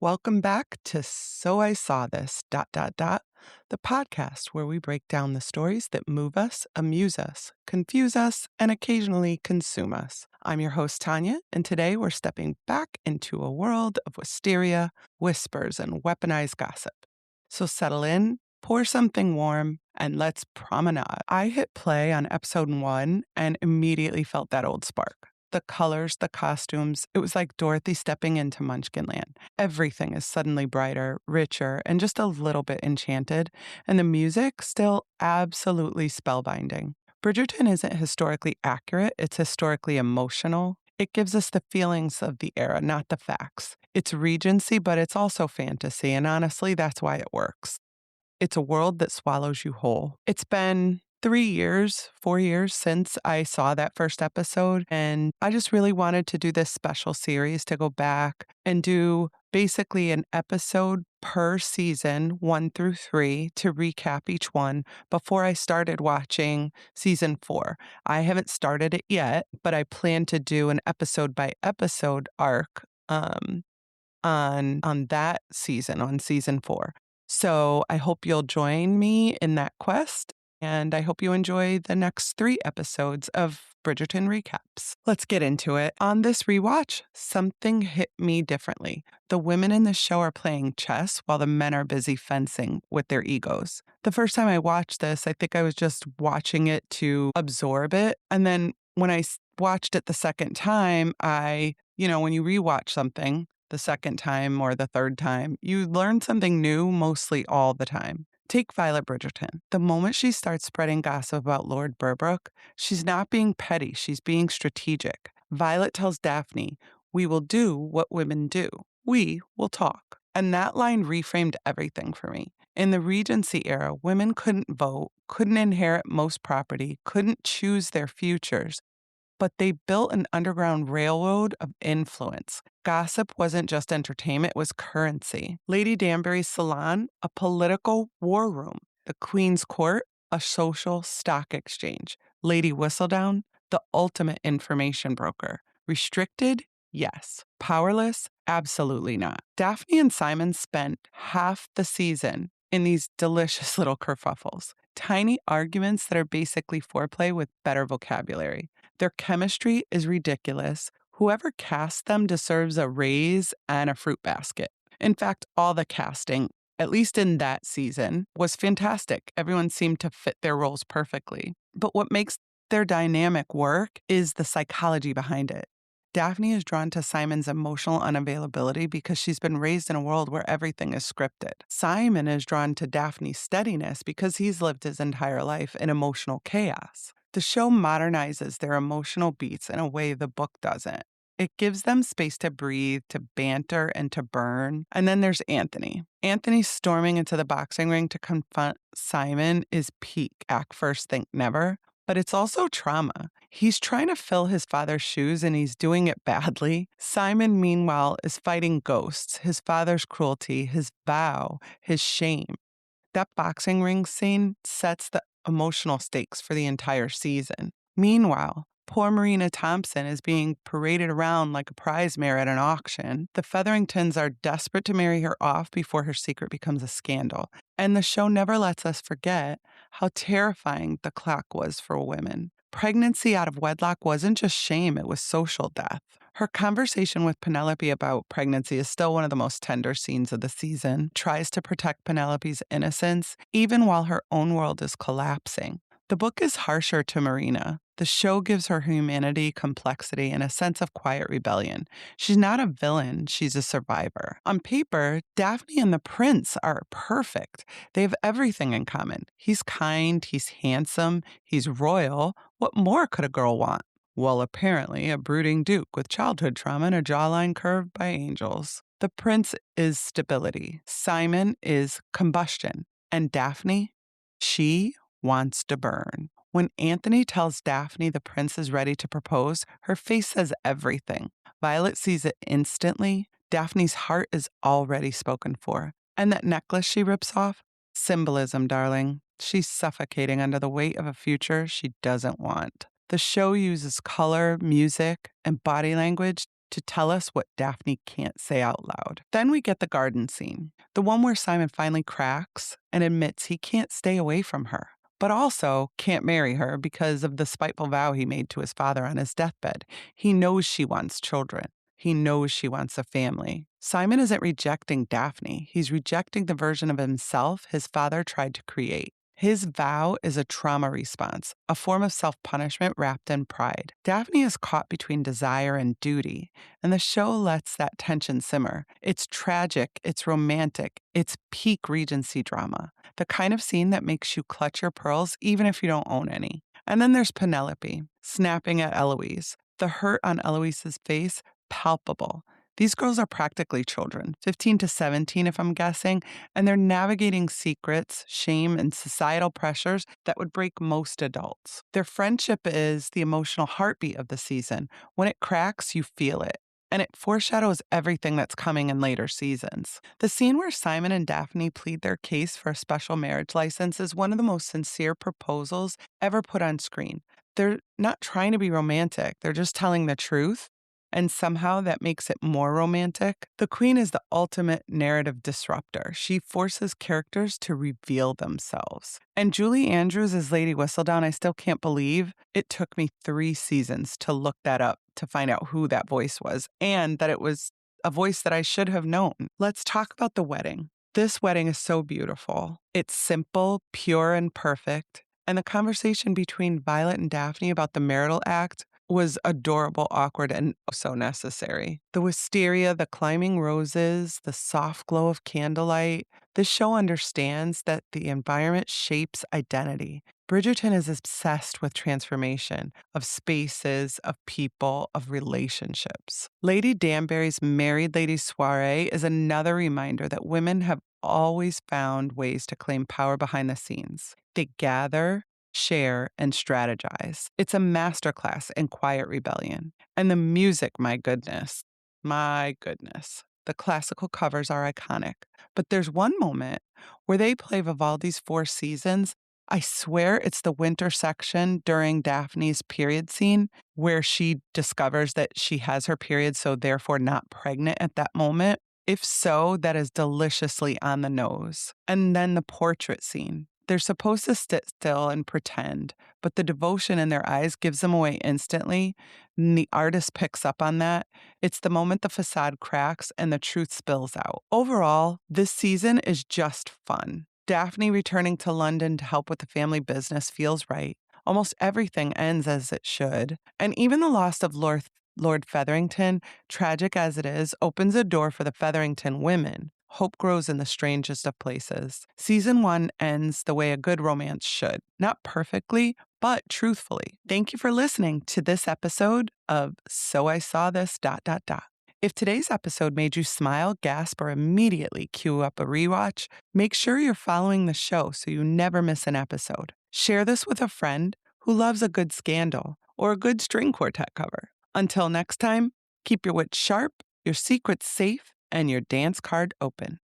Welcome back to So I Saw This, the podcast where we break down the stories that move us, amuse us, confuse us, and occasionally consume us. I'm your host, Tanya, and today we're stepping back into a world of wisteria, whispers, and weaponized gossip. So settle in, pour something warm, and let's promenade. I hit play on episode 1 and immediately felt that old spark. The colors, the costumes, it was like Dorothy stepping into Munchkinland. Everything is suddenly brighter, richer, and just a little bit enchanted, and the music still absolutely spellbinding. Bridgerton isn't historically accurate, it's historically emotional. It gives us the feelings of the era, not the facts. It's Regency, but it's also fantasy, and honestly, that's why it works. It's a world that swallows you whole. It's been 3 years, 4 years since I saw that first episode, and I just really wanted to do this special series to go back and do basically an episode per season, 1 through 3, to recap each one before I started watching season 4. I haven't started it yet, but I plan to do an episode by episode arc on that season, on season 4. So I hope you'll join me in that quest, and I hope you enjoy the next 3 episodes of Bridgerton recaps. Let's get into it. On this rewatch, something hit me differently. The women in the show are playing chess while the men are busy fencing with their egos. The first time I watched this, I think I was just watching it to absorb it. And then when I watched it the second time, when you rewatch something, the second time or the third time, you learn something new mostly all the time. Take Violet Bridgerton. The moment she starts spreading gossip about Lord Burbrook, she's not being petty, she's being strategic. Violet tells Daphne, "We will do what women do. We will talk." And that line reframed everything for me. In the Regency era, women couldn't vote, couldn't inherit most property, couldn't choose their futures, but they built an underground railroad of influence. Gossip wasn't just entertainment, it was currency. Lady Danbury's salon, a political war room. The Queen's Court, a social stock exchange. Lady Whistledown, the ultimate information broker. Restricted? Yes. Powerless? Absolutely not. Daphne and Simon spent half the season in these delicious little kerfuffles. Tiny arguments that are basically foreplay with better vocabulary. Their chemistry is ridiculous. Whoever cast them deserves a raise and a fruit basket. In fact, all the casting, at least in that season, was fantastic. Everyone seemed to fit their roles perfectly. But what makes their dynamic work is the psychology behind it. Daphne is drawn to Simon's emotional unavailability because she's been raised in a world where everything is scripted. Simon is drawn to Daphne's steadiness because he's lived his entire life in emotional chaos. The show modernizes their emotional beats in a way the book doesn't. It gives them space to breathe, to banter, and to burn. And then there's Anthony. Anthony storming into the boxing ring to confront Simon is peak act first, think never. But it's also trauma. He's trying to fill his father's shoes and he's doing it badly. Simon, meanwhile, is fighting ghosts, his father's cruelty, his vow, his shame. That boxing ring scene sets the emotional stakes for the entire season. Meanwhile, poor Marina Thompson is being paraded around like a prize mare at an auction. The Featheringtons are desperate to marry her off before her secret becomes a scandal. And the show never lets us forget how terrifying the clock was for women. Pregnancy out of wedlock wasn't just shame, it was social death. Her conversation with Penelope about pregnancy is still one of the most tender scenes of the season, tries to protect Penelope's innocence, even while her own world is collapsing. The book is harsher to Marina. The show gives her humanity, complexity, and a sense of quiet rebellion. She's not a villain, she's a survivor. On paper, Daphne and the prince are perfect. They have everything in common. He's kind, he's handsome, he's royal. What more could a girl want? Well, apparently, a brooding duke with childhood trauma and a jawline curved by angels. The prince is stability. Simon is combustion. And Daphne? She wants to burn. When Anthony tells Daphne the prince is ready to propose, her face says everything. Violet sees it instantly. Daphne's heart is already spoken for. And that necklace she rips off? Symbolism, darling. She's suffocating under the weight of a future she doesn't want. The show uses color, music, and body language to tell us what Daphne can't say out loud. Then we get the garden scene, the one where Simon finally cracks and admits he can't stay away from her, but also can't marry her because of the spiteful vow he made to his father on his deathbed. He knows she wants children. He knows she wants a family. Simon isn't rejecting Daphne. He's rejecting the version of himself his father tried to create. His vow is a trauma response, a form of self-punishment wrapped in pride. Daphne is caught between desire and duty, and the show lets that tension simmer. It's tragic, it's romantic, it's peak Regency drama, the kind of scene that makes you clutch your pearls even if you don't own any. And then there's Penelope, snapping at Eloise. The hurt on Eloise's face, palpable. These girls are practically children, 15 to 17 if I'm guessing, and they're navigating secrets, shame, and societal pressures that would break most adults. Their friendship is the emotional heartbeat of the season. When it cracks, you feel it. And it foreshadows everything that's coming in later seasons. The scene where Simon and Daphne plead their case for a special marriage license is one of the most sincere proposals ever put on screen. They're not trying to be romantic, they're just telling the truth. And somehow that makes it more romantic. The Queen is the ultimate narrative disruptor. She forces characters to reveal themselves. And Julie Andrews as Lady Whistledown, I still can't believe it took me 3 seasons to look that up to find out who that voice was and that it was a voice that I should have known. Let's talk about the wedding. This wedding is so beautiful. It's simple, pure, and perfect. And the conversation between Violet and Daphne about the marital act was adorable, awkward, and so necessary. The wisteria, the climbing roses, the soft glow of candlelight. This show understands that the environment shapes identity. Bridgerton is obsessed with transformation, of spaces, of people, of relationships. Lady Danbury's Married Ladies Soiree is another reminder that women have always found ways to claim power behind the scenes. They gather, share, and strategize. It's a masterclass in quiet rebellion. And the music, my goodness. The classical covers are iconic. But there's one moment where they play Vivaldi's Four Seasons. I swear it's the winter section during Daphne's period scene where she discovers that she has her period, so therefore not pregnant at that moment. If so, that is deliciously on the nose. And then the portrait scene. They're supposed to sit still and pretend, but the devotion in their eyes gives them away instantly, and the artist picks up on that. It's the moment the facade cracks and the truth spills out. Overall, this season is just fun. Daphne returning to London to help with the family business feels right. Almost everything ends as it should, and even the loss of Lord Featherington, tragic as it is, opens a door for the Featherington women. Hope grows in the strangest of places. Season 1 ends the way a good romance should. Not perfectly, but truthfully. Thank you for listening to this episode of So I Saw This... If today's episode made you smile, gasp, or immediately cue up a rewatch, make sure you're following the show so you never miss an episode. Share this with a friend who loves a good scandal or a good string quartet cover. Until next time, keep your wits sharp, your secrets safe, and your dance card open.